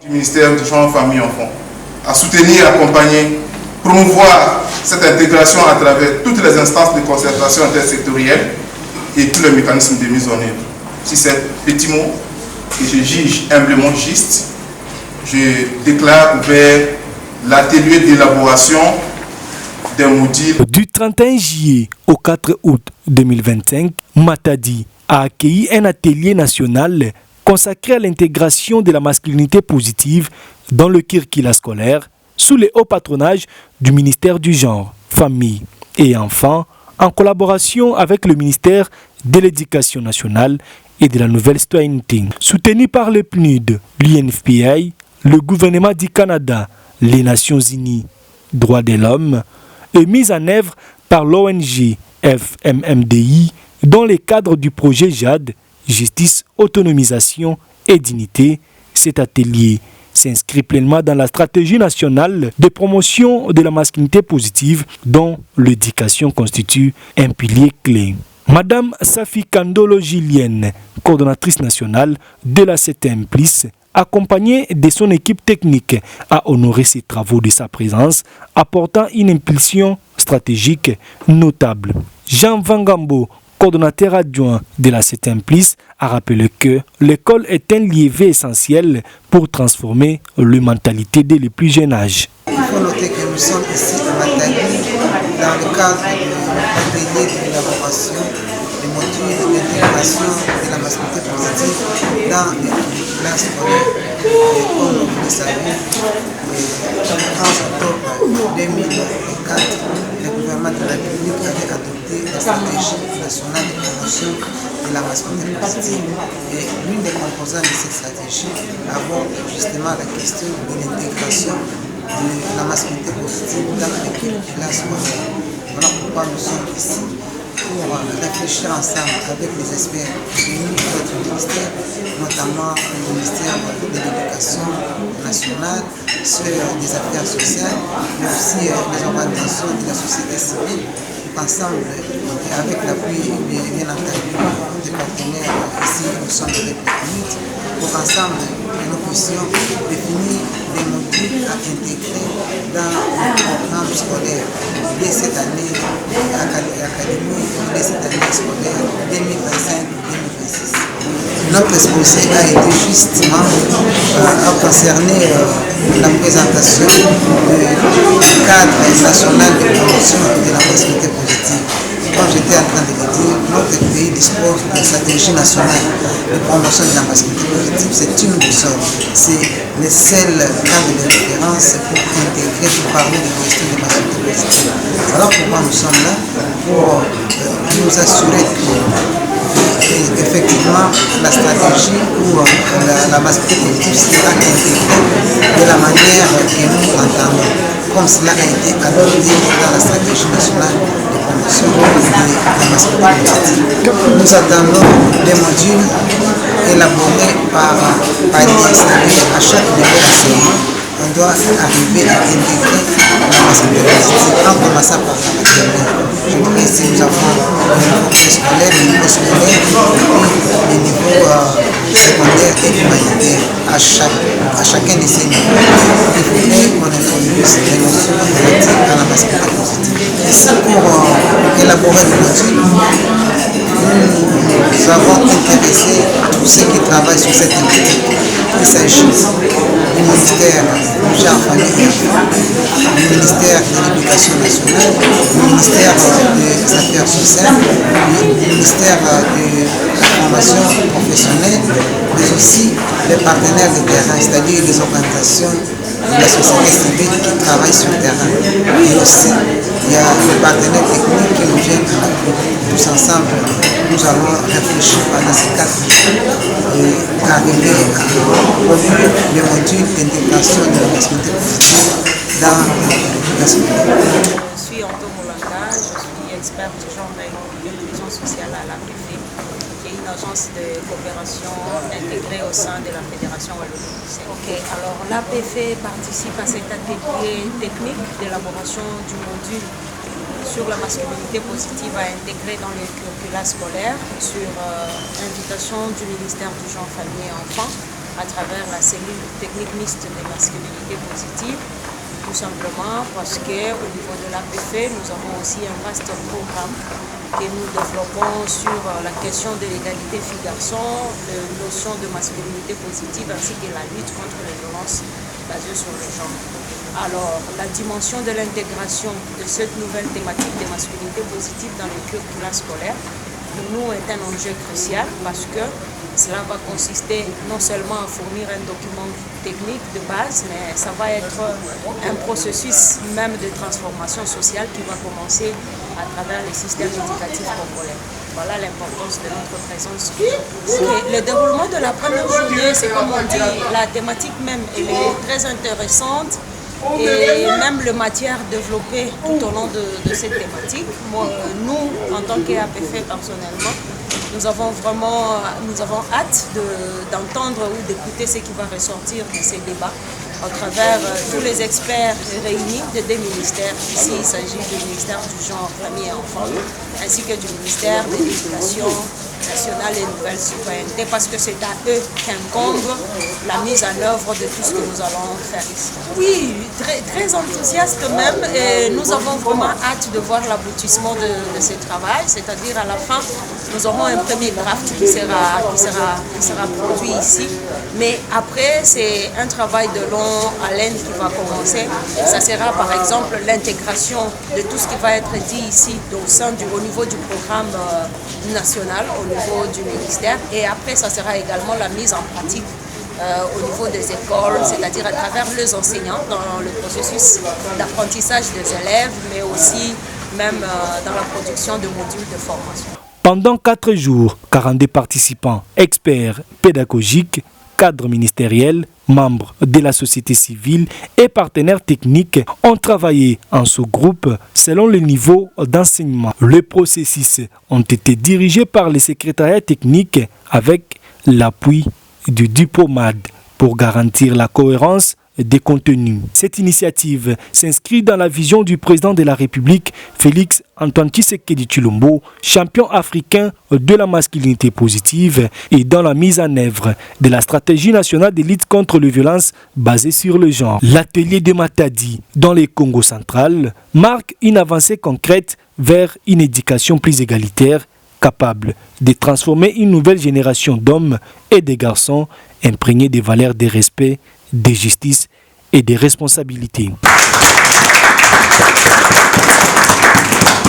Du ministère du Genre, Famille, Enfants, à soutenir, accompagner, promouvoir cette intégration à travers toutes les instances de concertation intersectorielle et tous les mécanismes de mise en œuvre. Si c'est petit mot, et je juge humblement juste, je déclare ouvert l'atelier d'élaboration des modules. Du 31 juillet au 4 août 2025, Matadi a accueilli un atelier national consacré à l'intégration de la masculinité positive dans le curricula scolaire sous le haut patronage du ministère du Genre, Famille et Enfants, en collaboration avec le ministère de l'Éducation nationale et de la Nouvelle Citoyenneté. Soutenu par le PNUD, l'UNFPA, le gouvernement du Canada, les Nations Unies, Droits de l'homme, et mise en œuvre par l'ONG FMMDI dans le cadre du projet JAD, Justice, Autonomisation et Dignité. Cet atelier s'inscrit pleinement dans la stratégie nationale de promotion de la masculinité positive dont l'éducation constitue un pilier clé. Madame Safi Kandolo Gilienne, coordonnatrice nationale de la CTM+, accompagnée de son équipe technique, a honoré ses travaux de sa présence, apportant une impulsion stratégique notable. Jean Vangambo, coordonnateur adjoint de la CTM+, a rappelé que l'école est un levier essentiel pour transformer les mentalités dès le plus jeune âge. Il faut noter que nous sommes ici à Matadi dans le cadre de l'atelier d'élaboration des modules d'intégration de la masculinité positive dans les classes scolaires. Comme vous le savez, le 11 octobre 2004, le gouvernement de la République avait adopté la stratégie nationale de promotion de la masculinité positive. Et l'une des composantes de cette stratégie aborde justement la question de l'intégration de la masculinité positive dans les classes scolaires. Voilà pourquoi nous sommes ici pour réfléchir ensemble avec les experts venus d'autres ministères, notamment le ministère de l'Éducation nationale, ceux des affaires sociales, mais aussi les organisations de la société civile, ensemble, avec l'appui bien entendu des partenaires ici au sein de l'État, pour qu'ensemble nous puissions définir des modules à intégrer dans le programme scolaire dès cette année académique, dès cette année scolaire 2025-2026. Notre exposé a été justement concerné la présentation du cadre national de promotion de la masculinité positive. Comme j'étais en train de le dire, notre pays dispose d'une stratégie nationale de promotion de la masculinité positive. C'est une boussole. C'est le seul cadre de référence pour intégrer, pour parler de questions de masculinité positive. Voilà pourquoi nous sommes là, pour nous assurer que effectivement la stratégie ou la masculinité positive sera intégrée de la manière que nous entendons, comme cela a été adopté dans la stratégie nationale de promotion de la masculinité positive. Nous attendons des modules élaborés par palier, c'est-à-dire à chaque niveau d'enseignement, on doit arriver à intégrer la masculinité positive en commençant par la maternelle. Je dirais ici nous avons le niveau préscolaire, le niveau scolaire et puis les niveaux secondaires et humanitaires à chacun de ces niveaux. Il faudrait qu'on introduise les notions relatives à la masculinité positive. Ici, pour élaborer le module, nous avons intéressé tous ceux qui travaillent sur cette thématique. Il s'agit du ministère du Genre, Famille et Enfants, du ministère de l'Éducation nationale, du ministère des Affaires sociales, du ministère de la formation professionnelle, mais aussi les partenaires de terrain, c'est-à-dire les organisations de la société civile qui travaillent sur le terrain. Et aussi, il y a les partenaires techniques qui nous viennent à l'appui. Tous ensemble, nous allons réfléchir pendant ces 4 jours et arriver à produire les modules d'intégration de la masculinité positive dans l'éducation. Je suis Anto Molanga, je suis experte du genre et d'inclusion sociale à l'APF, qui est une agence de coopération intégrée au sein de la Fédération Wallonie. Alors l'APF participe à cet atelier technique d'élaboration du module sur la masculinité positive à intégrer dans les curricula scolaires sur invitation du ministère du Genre, Famille et Enfants à travers la cellule technique mixte des masculinités positives, tout simplement parce qu'au niveau de l'APF, nous avons aussi un vaste programme que nous développons sur la question de l'égalité filles-garçons, la notion de masculinité positive ainsi que la lutte contre les violences basées sur le genre. Alors, la dimension de l'intégration de cette nouvelle thématique des masculinités positives dans le curriculum scolaire, pour nous, est un enjeu crucial parce que cela va consister non seulement à fournir un document technique de base, mais ça va être un processus même de transformation sociale qui va commencer à travers les systèmes éducatifs congolais. Voilà l'importance de notre présence. Le déroulement de la première journée, c'est comme on dit, la thématique même, elle est très intéressante. Et même la matière développée tout au long de cette thématique. Nous, en tant qu'APF personnellement, nous avons hâte d'entendre ou d'écouter ce qui va ressortir de ces débats à travers tous les experts réunis des deux ministères. Ici, il s'agit du ministère du genre, famille et enfants, ainsi que du ministère de l'Éducation nationale et nouvelle citoyenneté, parce que c'est à eux qu'incombe la mise en œuvre de tout ce que nous allons faire ici. Oui, très enthousiaste même, et nous avons vraiment hâte de voir l'aboutissement de ce travail, c'est-à-dire à la fin, nous aurons un premier draft qui sera produit ici, mais après, c'est un travail de longue haleine qui va commencer. Ça sera par exemple l'intégration de tout ce qui va être dit ici au niveau du programme national, au niveau du ministère, et après ça sera également la mise en pratique au niveau des écoles, c'est-à-dire à travers les enseignants dans le processus d'apprentissage des élèves, mais aussi même dans la production de modules de formation. Pendant 4 jours, 42 participants, experts pédagogiques, cadres ministériels, membres de la société civile et partenaires techniques ont travaillé en sous-groupe selon le niveau d'enseignement. Les processus ont été dirigés par les secrétariats techniques avec l'appui du diplomate pour garantir la cohérence des contenus. Cette initiative s'inscrit dans la vision du président de la République, Félix Antoine Tshisekedi Tshilombo, champion africain de la masculinité positive, et dans la mise en œuvre de la stratégie nationale de lutte contre les violences basées sur le genre. L'atelier de Matadi dans le Congo central marque une avancée concrète vers une éducation plus égalitaire, capable de transformer une nouvelle génération d'hommes et de garçons imprégnés des valeurs de respect, de justice et de responsabilité.